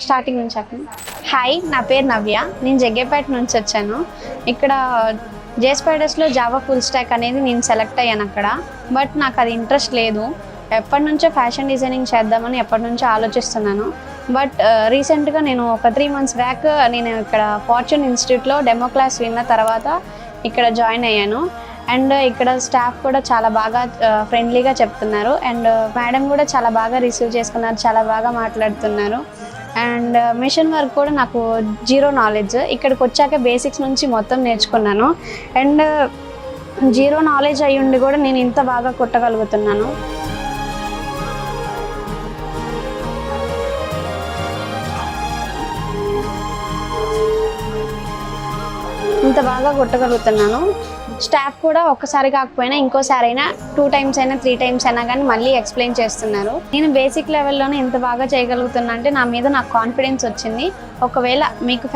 Starting నుంచి చెప్పండి. Hi, నా పేరు నవ్య. నేను జగ్గేపేట నుంచి వచ్చాను. ఇక్కడ జేస్పైడర్స్లో జావా ఫుల్ స్టాక్ అనేది నేను సెలెక్ట్ అయ్యాను అక్కడ. బట్ నాకు అది ఇంట్రెస్ట్ లేదు. ఎప్పటి నుంచో ఫ్యాషన్ డిజైనింగ్ చేద్దామని ఎప్పటి నుంచో ఆలోచిస్తున్నాను. బట్ రీసెంట్గా నేను ఒక 3 months బ్యాక్ నేను ఇక్కడ ఫార్చ్యూన్ ఇన్స్టిట్యూట్లో డెమో క్లాస్ విన్న తర్వాత ఇక్కడ జాయిన్ అయ్యాను. అండ్ ఇక్కడ స్టాఫ్ కూడా చాలా బాగా ఫ్రెండ్లీగా చెప్తున్నారు. అండ్ మేడం కూడా చాలా బాగా రిసీవ్ చేసుకున్నారు, చాలా బాగా మాట్లాడుతున్నారు. అండ్ మిషన్ వర్క్ కూడా నాకు జీరో నాలెడ్జ్. ఇక్కడికి వచ్చాక బేసిక్స్ నుంచి మొత్తం నేర్చుకున్నాను. అండ్ జీరో నాలెడ్జ్ అయ్యి ఉండి కూడా నేను ఇంత బాగా కుట్టగలుగుతున్నాను. ఇంత బాగా కుట్టగలుగుతున్నాను. స్టాఫ్ కూడా ఒక్కసారి కాకపోయినా ఇంకోసారి అయినా 2 times అయినా 3 times అయినా కానీ మళ్ళీ ఎక్స్ప్లెయిన్ చేస్తున్నారు. నేను బేసిక్ లెవెల్లోనే ఇంత బాగా చేయగలుగుతున్నా అంటే నా మీద నాకు కాన్ఫిడెన్స్ వచ్చింది. ఒకవేళ మీకు